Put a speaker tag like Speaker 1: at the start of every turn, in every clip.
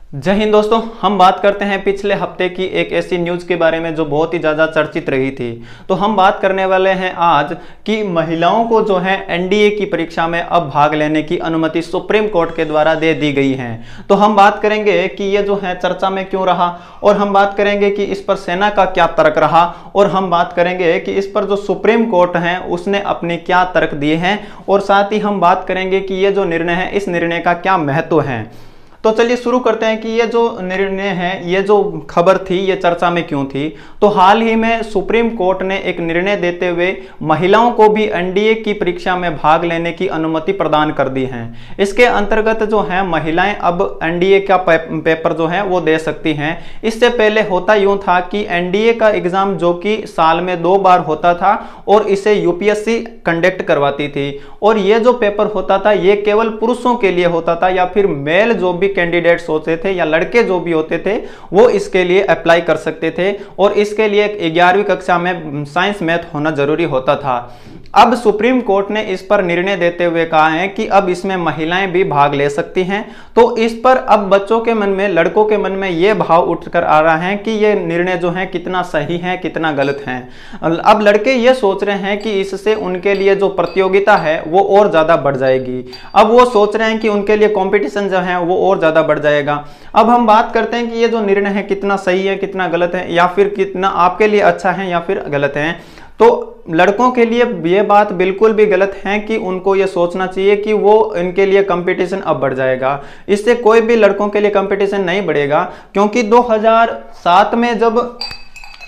Speaker 1: जय हिंद दोस्तों, हम बात करते हैं पिछले हफ्ते की एक ऐसी न्यूज़ के बारे में जो बहुत ही ज़्यादा चर्चित रही थी। तो हम बात करने वाले हैं आज कि महिलाओं को जो है एनडीए की परीक्षा में अब भाग लेने की अनुमति सुप्रीम कोर्ट के द्वारा दे दी गई है। तो हम बात करेंगे कि ये जो है चर्चा में क्यों रहा, और हम बात करेंगे कि इस पर सेना का क्या तर्क रहा, और हम बात करेंगे कि इस पर जो सुप्रीम कोर्ट है उसने अपने क्या तर्क दिए हैं, और साथ ही हम बात करेंगे कि ये जो निर्णय है इस निर्णय का क्या महत्व है। तो चलिए शुरू करते हैं कि ये जो निर्णय है, ये जो खबर थी, ये चर्चा में क्यों थी। तो हाल ही में सुप्रीम कोर्ट ने एक निर्णय देते हुए महिलाओं को भी एनडीए की परीक्षा में भाग लेने की अनुमति प्रदान कर दी है। इसके अंतर्गत जो है महिलाएं अब एनडीए का पेपर जो है वो दे सकती हैं। इससे पहले होता यूं था कि एनडीए का एग्जाम जो कि साल में 2 बार होता था और इसे यूपीएससी कंडक्ट करवाती थी, और ये जो पेपर होता था ये केवल पुरुषों के लिए होता था, या फिर मेल जो भी कैंडिडेट्स होते थे या लड़के जो भी होते थे वो इसके लिए अप्लाई कर सकते थे, और इसके लिए 11वीं कक्षा में साइंस मैथ होना जरूरी होता था। अब सुप्रीम कोर्ट ने इस पर निर्णय देते हुए कहा है कि अब इसमें महिलाएं भी भाग ले सकती हैं। तो इस पर अब बच्चों के मन में, लड़कों के मन में यह भाव उठकर आ रहा है कि यह निर्णय जो है कितना सही है कितना गलत है। अब लड़के ये सोच रहे हैं कि इससे उनके लिए जो प्रतियोगिता है वो और ज्यादा बढ़ जाएगी। अब वो सोच रहे हैं कि उनके लिए कंपटीशन जो है वो और ज्यादा बढ़ जाएगा। अब हम बात करते हैं कि ये जो निर्णय है कितना सही है कितना गलत है, या फिर कितना आपके लिए अच्छा है या फिर गलत है। तो लड़कों के लिए ये बात बिल्कुल भी गलत है कि उनको ये सोचना चाहिए कि वो इनके लिए कंपटीशन अब बढ़ जाएगा। इससे कोई भी लड़कों के लिए कंपटीशन नहीं बढ़ेगा, क्योंकि 2007 में जब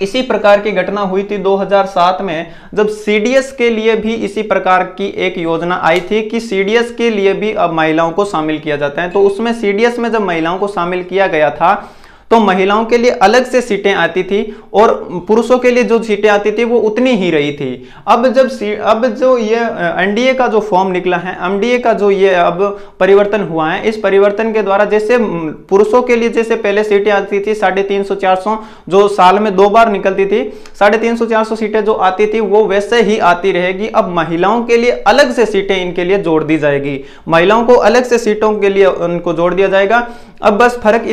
Speaker 1: इसी प्रकार की घटना हुई थी, 2007 में जब सीडीएस के लिए भी इसी प्रकार की एक योजना आई थी कि सीडीएस के लिए भी अब महिलाओं को शामिल किया जाता है। तो उसमें सीडीएस में जब महिलाओं को शामिल किया गया था तो महिलाओं के लिए अलग से सीटें आती थी और पुरुषों के लिए जो सीटें आती थी वो उतनी ही रही थी। अब जो ये एनडीए का जो फॉर्म निकला है, एनडीए का जो ये अब परिवर्तन हुआ है, इस परिवर्तन के द्वारा जैसे पुरुषों के लिए जैसे पहले सीटें आती थी 350-400 जो साल में 2 बार निकलती थी, 350-400 सीटें जो आती थी वो वैसे ही आती रहेगी। अब महिलाओं के लिए अलग से सीटें इनके लिए जोड़ दी जाएगी, महिलाओं को अलग से सीटों के लिए उनको जोड़ दिया जाएगा। अब बस फर्क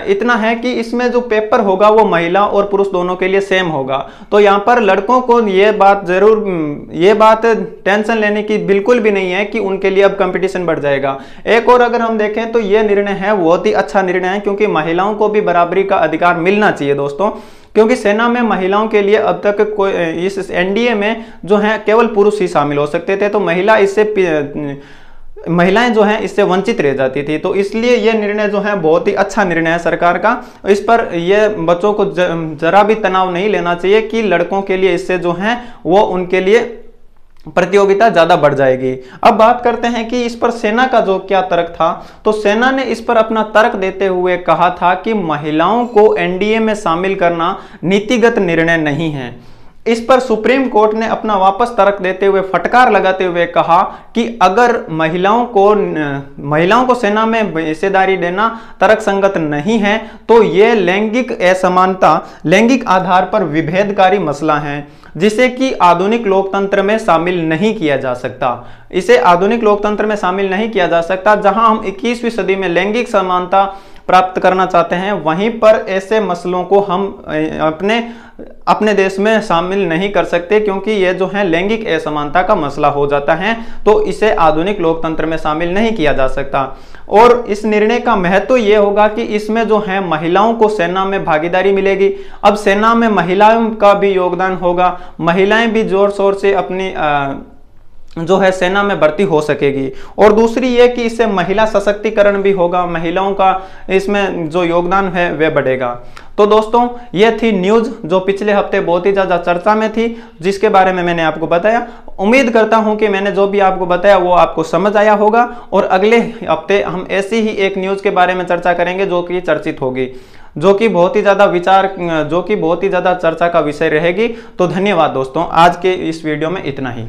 Speaker 1: इतना है कि इसमें जो पेपर होगा वो महिला और पुरुष दोनों के लिए सेम होगा। तो यहाँ पर लड़कों को ये बात टेंशन लेने की बिल्कुल भी नहीं है कि उनके लिए अब कंपटीशन बढ़ जाएगा। एक और अगर हम देखें तो ये निर्णय है बहुत ही अच्छा निर्णय है, क्योंकि महिलाओं को भी बराबरी का अधिकार मिलना चाहिए दोस्तों। क्योंकि सेना में महिलाओं के लिए अब तक कोई इस एनडीए में जो है केवल पुरुष ही शामिल हो सकते थे, तो महिलाएं जो हैं इससे वंचित रह जाती थी। तो इसलिए यह निर्णय जो है बहुत ही अच्छा निर्णय है सरकार का। इस पर ये बच्चों को जरा भी तनाव नहीं लेना चाहिए कि लड़कों के लिए इससे जो है वो उनके लिए प्रतियोगिता ज्यादा बढ़ जाएगी। अब बात करते हैं कि इस पर सेना का जो क्या तर्क था। तो सेना ने इस पर अपना तर्क देते हुए कहा था कि महिलाओं को एनडीए में शामिल करना नीतिगत निर्णय नहीं है। इस पर सुप्रीम कोर्ट ने अपना वापस तर्क देते हुए, फटकार लगाते हुए कहा कि अगर महिलाओं को सेना में हिस्सेदारी देना तर्क संगत नहीं है तो यह लैंगिक असमानता, लैंगिक आधार पर विभेदकारी मसला है, जिसे कि आधुनिक लोकतंत्र में शामिल नहीं किया जा सकता। इसे आधुनिक लोकतंत्र में शामिल नहीं किया जा सकता। जहां हम 21वीं सदी में लैंगिक समानता प्राप्त करना चाहते हैं, वहीं पर ऐसे मसलों को हम अपने देश में शामिल नहीं कर सकते, क्योंकि यह जो है लैंगिक असमानता का मसला हो जाता है। तो इसे आधुनिक लोकतंत्र में शामिल नहीं किया जा सकता। और इस निर्णय का महत्व यह होगा कि इसमें जो है महिलाओं को सेना में भागीदारी मिलेगी। अब सेना में महिलाओं का भी योगदान होगा, महिलाएं भी जोर शोर से अपनी जो है सेना में भर्ती हो सकेगी। और दूसरी ये कि इससे महिला सशक्तिकरण भी होगा, महिलाओं का इसमें जो योगदान है वह बढ़ेगा। तो दोस्तों ये थी न्यूज़ जो पिछले हफ्ते बहुत ही ज़्यादा चर्चा में थी, जिसके बारे में मैंने आपको बताया। उम्मीद करता हूं कि मैंने जो भी आपको बताया वो आपको समझ आया होगा, और अगले हफ्ते हम ऐसी ही एक न्यूज़ के बारे में चर्चा करेंगे जो कि चर्चित होगी, जो कि बहुत ही ज़्यादा चर्चा का विषय रहेगी। तो धन्यवाद दोस्तों, आज के इस वीडियो में इतना ही।